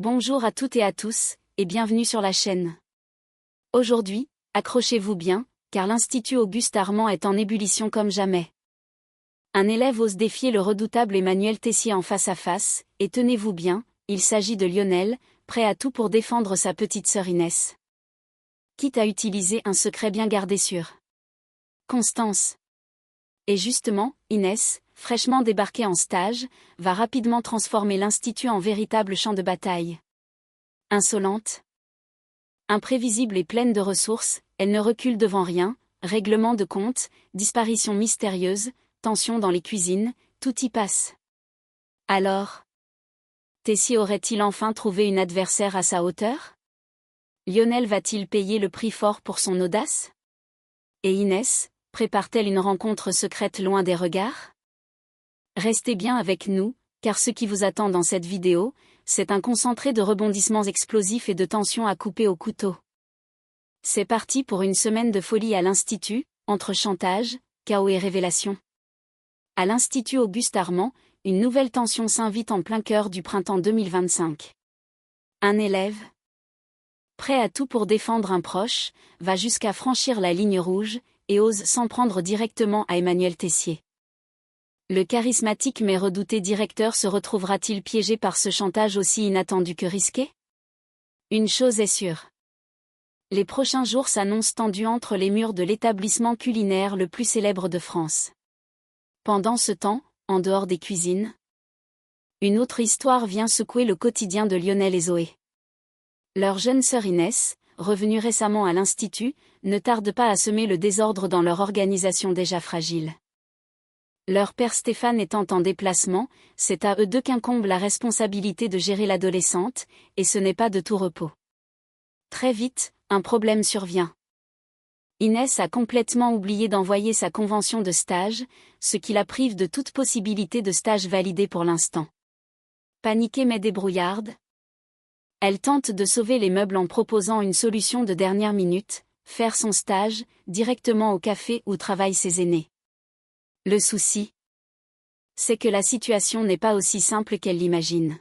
Bonjour à toutes et à tous, et bienvenue sur la chaîne. Aujourd'hui, accrochez-vous bien, car l'Institut Auguste Armand est en ébullition comme jamais. Un élève ose défier le redoutable Emmanuel Tessier en face à face, et tenez-vous bien, il s'agit de Lionel, prêt à tout pour défendre sa petite sœur Inès. Quitte à utiliser un secret bien gardé sur Constance. Et justement, Inès, fraîchement débarquée en stage, va rapidement transformer l'Institut en véritable champ de bataille. Insolente, imprévisible et pleine de ressources, elle ne recule devant rien, règlement de compte, disparition mystérieuse, tension dans les cuisines, tout y passe. Alors, Tessier aurait-il enfin trouvé une adversaire à sa hauteur? Lionel va-t-il payer le prix fort pour son audace? Et Inès, prépare-t-elle une rencontre secrète loin des regards? Restez bien avec nous, car ce qui vous attend dans cette vidéo, c'est un concentré de rebondissements explosifs et de tensions à couper au couteau. C'est parti pour une semaine de folie à l'Institut, entre chantage, chaos et révélation. À l'Institut Auguste Armand, une nouvelle tension s'invite en plein cœur du printemps 2025. Un élève, prêt à tout pour défendre un proche, va jusqu'à franchir la ligne rouge, et ose s'en prendre directement à Emmanuel Tessier. Le charismatique mais redouté directeur se retrouvera-t-il piégé par ce chantage aussi inattendu que risqué? Une chose est sûre. Les prochains jours s'annoncent tendus entre les murs de l'établissement culinaire le plus célèbre de France. Pendant ce temps, en dehors des cuisines, une autre histoire vient secouer le quotidien de Lionel et Zoé. Leur jeune sœur Inès, revenue récemment à l'Institut, ne tarde pas à semer le désordre dans leur organisation déjà fragile. Leur père Stéphane étant en déplacement, c'est à eux deux qu'incombe la responsabilité de gérer l'adolescente, et ce n'est pas de tout repos. Très vite, un problème survient. Inès a complètement oublié d'envoyer sa convention de stage, ce qui la prive de toute possibilité de stage validé pour l'instant. Paniquée mais débrouillarde, elle tente de sauver les meubles en proposant une solution de dernière minute, faire son stage, directement au café où travaillent ses aînés. Le souci, c'est que la situation n'est pas aussi simple qu'elle l'imagine.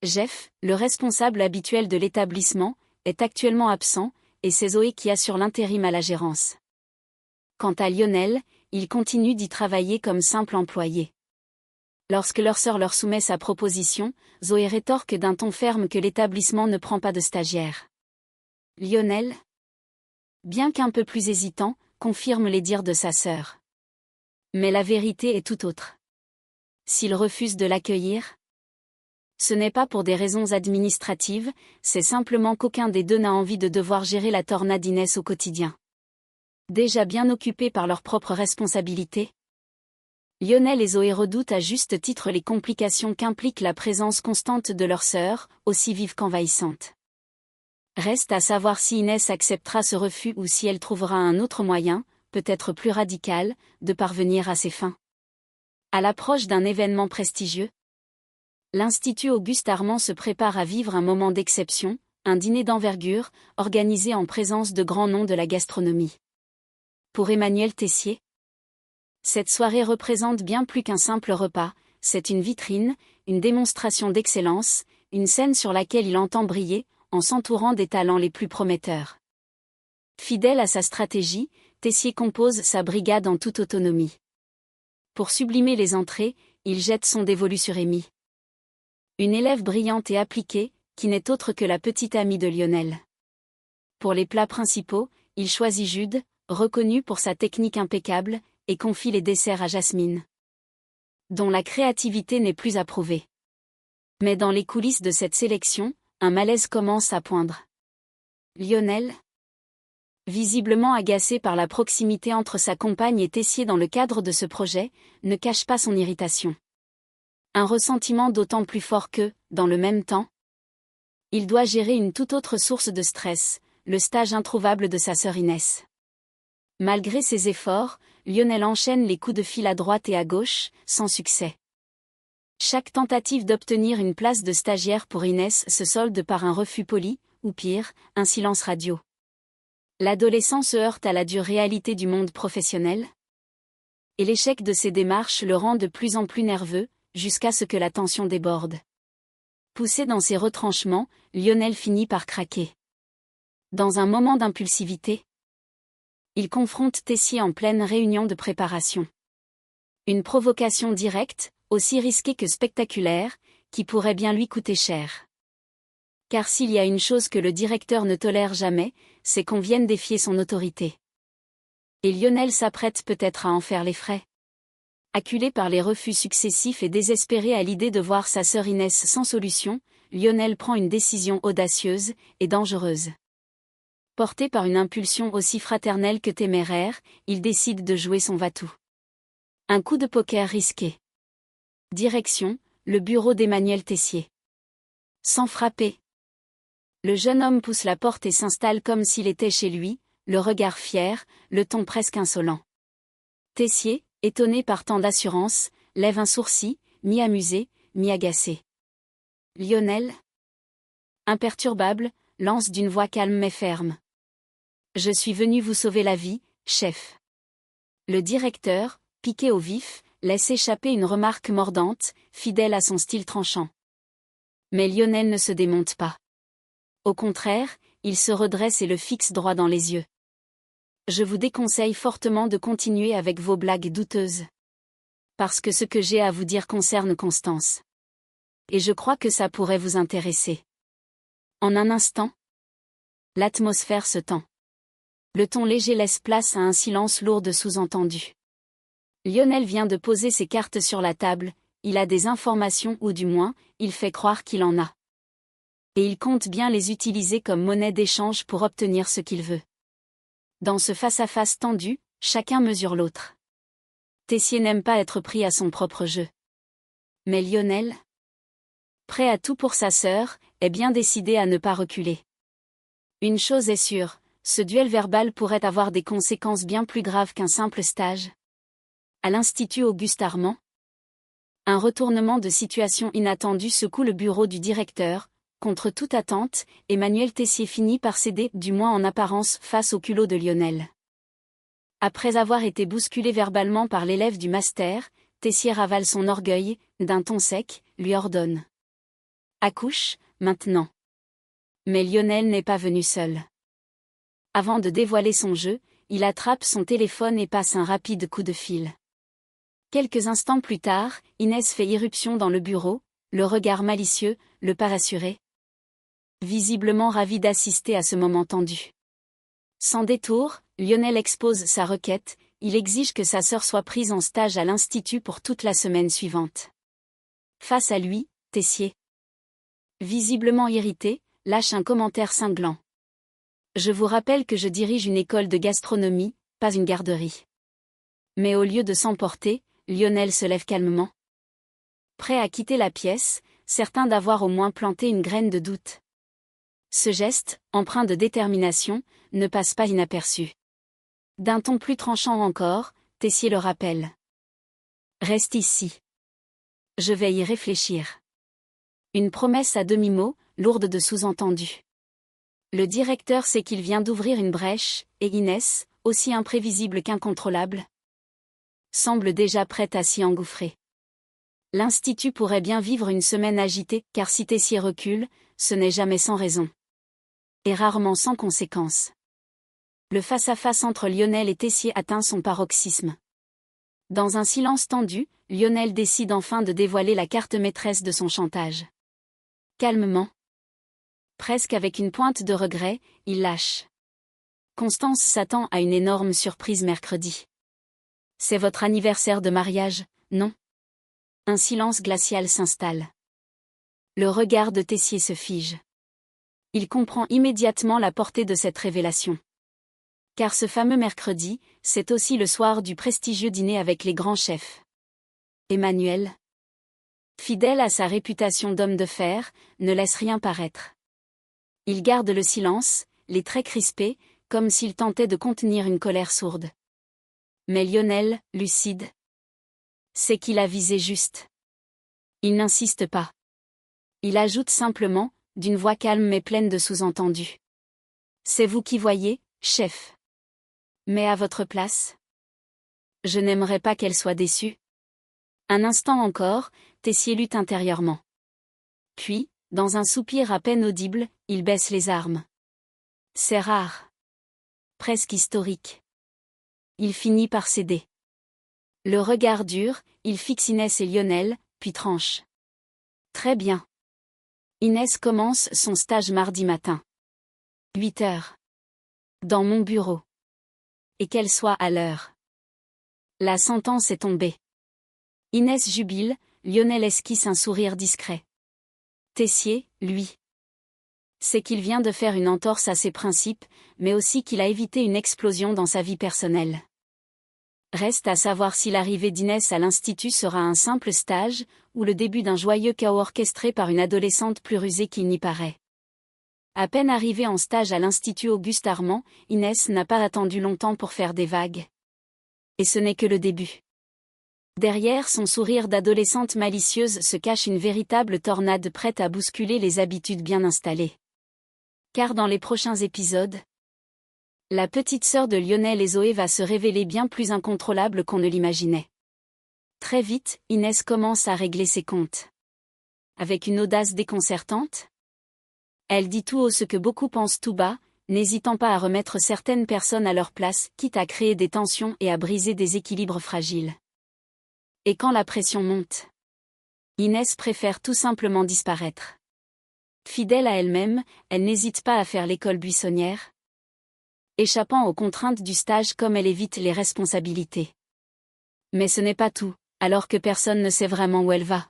Jeff, le responsable habituel de l'établissement, est actuellement absent, et c'est Zoé qui assure l'intérim à la gérance. Quant à Lionel, il continue d'y travailler comme simple employé. Lorsque leur sœur leur soumet sa proposition, Zoé rétorque d'un ton ferme que l'établissement ne prend pas de stagiaires. Lionel, bien qu'un peu plus hésitant, confirme les dires de sa sœur. Mais la vérité est tout autre. S'il refuse de l'accueillir, ce n'est pas pour des raisons administratives, c'est simplement qu'aucun des deux n'a envie de devoir gérer la tornade Inès au quotidien. Déjà bien occupés par leurs propres responsabilités, Lionel et Zoé redoutent à juste titre les complications qu'implique la présence constante de leur sœur, aussi vive qu'envahissante. Reste à savoir si Inès acceptera ce refus ou si elle trouvera un autre moyen, peut-être plus radical, de parvenir à ses fins. À l'approche d'un événement prestigieux, l'Institut Auguste Armand se prépare à vivre un moment d'exception, un dîner d'envergure, organisé en présence de grands noms de la gastronomie. Pour Emmanuel Tessier, cette soirée représente bien plus qu'un simple repas, c'est une vitrine, une démonstration d'excellence, une scène sur laquelle il entend briller, en s'entourant des talents les plus prometteurs. Fidèle à sa stratégie, Tessier compose sa brigade en toute autonomie. Pour sublimer les entrées, il jette son dévolu sur Amy. Une élève brillante et appliquée, qui n'est autre que la petite amie de Lionel. Pour les plats principaux, il choisit Jude, reconnu pour sa technique impeccable, et confie les desserts à Jasmine, dont la créativité n'est plus approuvée. Mais dans les coulisses de cette sélection, un malaise commence à poindre. Lionel, visiblement agacé par la proximité entre sa compagne et Tessier dans le cadre de ce projet, ne cache pas son irritation. Un ressentiment d'autant plus fort que, dans le même temps, il doit gérer une toute autre source de stress, le stage introuvable de sa sœur Inès. Malgré ses efforts, Lionel enchaîne les coups de fil à droite et à gauche, sans succès. Chaque tentative d'obtenir une place de stagiaire pour Inès se solde par un refus poli, ou pire, un silence radio. L'adolescent se heurte à la dure réalité du monde professionnel, et l'échec de ses démarches le rend de plus en plus nerveux, jusqu'à ce que la tension déborde. Poussé dans ses retranchements, Lionel finit par craquer. Dans un moment d'impulsivité, il confronte Tessier en pleine réunion de préparation. Une provocation directe, aussi risquée que spectaculaire, qui pourrait bien lui coûter cher. Car s'il y a une chose que le directeur ne tolère jamais, c'est qu'on vienne défier son autorité. Et Lionel s'apprête peut-être à en faire les frais. Acculé par les refus successifs et désespéré à l'idée de voir sa sœur Inès sans solution, Lionel prend une décision audacieuse et dangereuse. Porté par une impulsion aussi fraternelle que téméraire, il décide de jouer son va-tout. Un coup de poker risqué. Direction, le bureau d'Emmanuel Tessier. Sans frapper. Le jeune homme pousse la porte et s'installe comme s'il était chez lui, le regard fier, le ton presque insolent. Tessier, étonné par tant d'assurance, lève un sourcil, mi-amusé, mi-agacé. Lionel, imperturbable, lance d'une voix calme mais ferme. Je suis venu vous sauver la vie, chef. Le directeur, piqué au vif, laisse échapper une remarque mordante, fidèle à son style tranchant. Mais Lionel ne se démonte pas. Au contraire, il se redresse et le fixe droit dans les yeux. Je vous déconseille fortement de continuer avec vos blagues douteuses. Parce que ce que j'ai à vous dire concerne Constance. Et je crois que ça pourrait vous intéresser. En un instant, l'atmosphère se tend. Le ton léger laisse place à un silence lourd de sous-entendus. Lionel vient de poser ses cartes sur la table, il a des informations ou du moins, il fait croire qu'il en a. Et il compte bien les utiliser comme monnaie d'échange pour obtenir ce qu'il veut. Dans ce face-à-face tendu, chacun mesure l'autre. Tessier n'aime pas être pris à son propre jeu. Mais Lionel, prêt à tout pour sa sœur, est bien décidé à ne pas reculer. Une chose est sûre, ce duel verbal pourrait avoir des conséquences bien plus graves qu'un simple stage. À l'Institut Auguste-Armand, un retournement de situation inattendu secoue le bureau du directeur. Contre toute attente, Emmanuel Tessier finit par céder, du moins en apparence, face au culot de Lionel. Après avoir été bousculé verbalement par l'élève du master, Tessier ravale son orgueil, d'un ton sec, lui ordonne. Accouche, maintenant. Mais Lionel n'est pas venu seul. Avant de dévoiler son jeu, il attrape son téléphone et passe un rapide coup de fil. Quelques instants plus tard, Inès fait irruption dans le bureau, le regard malicieux, le pas rassuré. Visiblement ravi d'assister à ce moment tendu. Sans détour, Lionel expose sa requête, il exige que sa sœur soit prise en stage à l'Institut pour toute la semaine suivante. Face à lui, Tessier, visiblement irrité, lâche un commentaire cinglant. Je vous rappelle que je dirige une école de gastronomie, pas une garderie. Mais au lieu de s'emporter, Lionel se lève calmement. Prêt à quitter la pièce, certain d'avoir au moins planté une graine de doute. Ce geste, empreint de détermination, ne passe pas inaperçu. D'un ton plus tranchant encore, Tessier le rappelle. Reste ici. Je vais y réfléchir. Une promesse à demi-mot, lourde de sous-entendus. Le directeur sait qu'il vient d'ouvrir une brèche, et Inès, aussi imprévisible qu'incontrôlable, semble déjà prête à s'y engouffrer. L'Institut pourrait bien vivre une semaine agitée, car si Tessier recule, ce n'est jamais sans raison. Et rarement sans conséquence. Le face-à-face entre Lionel et Tessier atteint son paroxysme. Dans un silence tendu, Lionel décide enfin de dévoiler la carte maîtresse de son chantage. Calmement, presque avec une pointe de regret, il lâche. Constance s'attend à une énorme surprise mercredi. C'est votre anniversaire de mariage, non ? Un silence glacial s'installe. Le regard de Tessier se fige. Il comprend immédiatement la portée de cette révélation. Car ce fameux mercredi, c'est aussi le soir du prestigieux dîner avec les grands chefs. Emmanuel, fidèle à sa réputation d'homme de fer, ne laisse rien paraître. Il garde le silence, les traits crispés, comme s'il tentait de contenir une colère sourde. Mais Lionel, lucide, sait qu'il a visé juste. Il n'insiste pas. Il ajoute simplement, d'une voix calme mais pleine de sous-entendus. C'est vous qui voyez, chef. Mais à votre place, je n'aimerais pas qu'elle soit déçue. Un instant encore, Tessier lutte intérieurement. Puis, Dans un soupir à peine audible, il baisse les armes. C'est rare. Presque historique. Il finit par céder. Le regard dur, il fixe Inès et Lionel, puis tranche. Très bien. Inès commence son stage mardi matin. 8 heures. Dans mon bureau. Et qu'elle soit à l'heure. La sentence est tombée. Inès jubile, Lionel esquisse un sourire discret. Tessier, lui. C'est qu'il vient de faire une entorse à ses principes, mais aussi qu'il a évité une explosion dans sa vie personnelle. Reste à savoir si l'arrivée d'Inès à l'Institut sera un simple stage, ou le début d'un joyeux chaos orchestré par une adolescente plus rusée qu'il n'y paraît. À peine arrivée en stage à l'Institut Auguste Armand, Inès n'a pas attendu longtemps pour faire des vagues. Et ce n'est que le début. Derrière son sourire d'adolescente malicieuse se cache une véritable tornade prête à bousculer les habitudes bien installées. Car dans les prochains épisodes, la petite sœur de Lionel et Zoé va se révéler bien plus incontrôlable qu'on ne l'imaginait. Très vite, Inès commence à régler ses comptes. Avec une audace déconcertante, elle dit tout haut ce que beaucoup pensent tout bas, n'hésitant pas à remettre certaines personnes à leur place, quitte à créer des tensions et à briser des équilibres fragiles. Et quand la pression monte, Inès préfère tout simplement disparaître. Fidèle à elle-même, elle n'hésite pas à faire l'école buissonnière, échappant aux contraintes du stage comme elle évite les responsabilités. Mais ce n'est pas tout, alors que personne ne sait vraiment où elle va.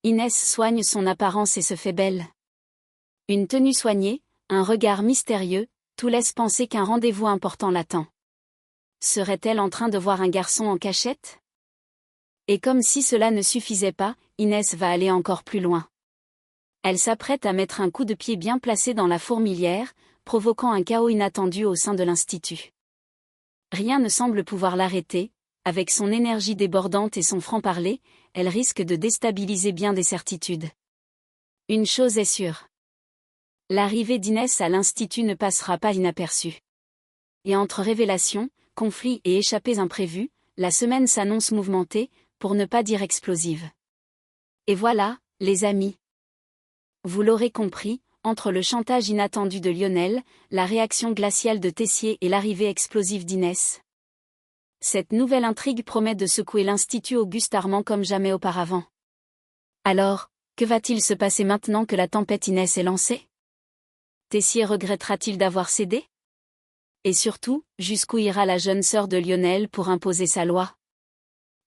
Inès soigne son apparence et se fait belle. Une tenue soignée, un regard mystérieux, tout laisse penser qu'un rendez-vous important l'attend. Serait-elle en train de voir un garçon en cachette ? Et comme si cela ne suffisait pas, Inès va aller encore plus loin. Elle s'apprête à mettre un coup de pied bien placé dans la fourmilière, provoquant un chaos inattendu au sein de l'Institut. Rien ne semble pouvoir l'arrêter, avec son énergie débordante et son franc-parler, elle risque de déstabiliser bien des certitudes. Une chose est sûre. L'arrivée d'Inès à l'Institut ne passera pas inaperçue. Et entre révélations, conflits et échappées imprévues, la semaine s'annonce mouvementée, pour ne pas dire explosive. Et voilà, les amis. Vous l'aurez compris, entre le chantage inattendu de Lionel, la réaction glaciale de Tessier et l'arrivée explosive d'Inès, cette nouvelle intrigue promet de secouer l'Institut Auguste Armand comme jamais auparavant. Alors, que va-t-il se passer maintenant que la tempête Inès est lancée ? Tessier regrettera-t-il d'avoir cédé ? Et surtout, jusqu'où ira la jeune sœur de Lionel pour imposer sa loi ?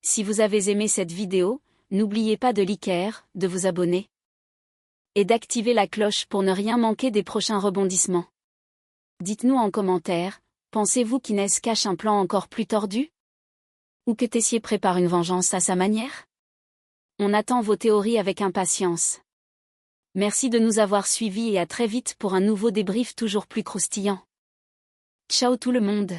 Si vous avez aimé cette vidéo, n'oubliez pas de liker, de vous abonner et d'activer la cloche pour ne rien manquer des prochains rebondissements. Dites-nous en commentaire, pensez-vous qu'Inès cache un plan encore plus tordu ? Ou que Tessier prépare une vengeance à sa manière ? On attend vos théories avec impatience. Merci de nous avoir suivis et à très vite pour un nouveau débrief toujours plus croustillant. Ciao tout le monde.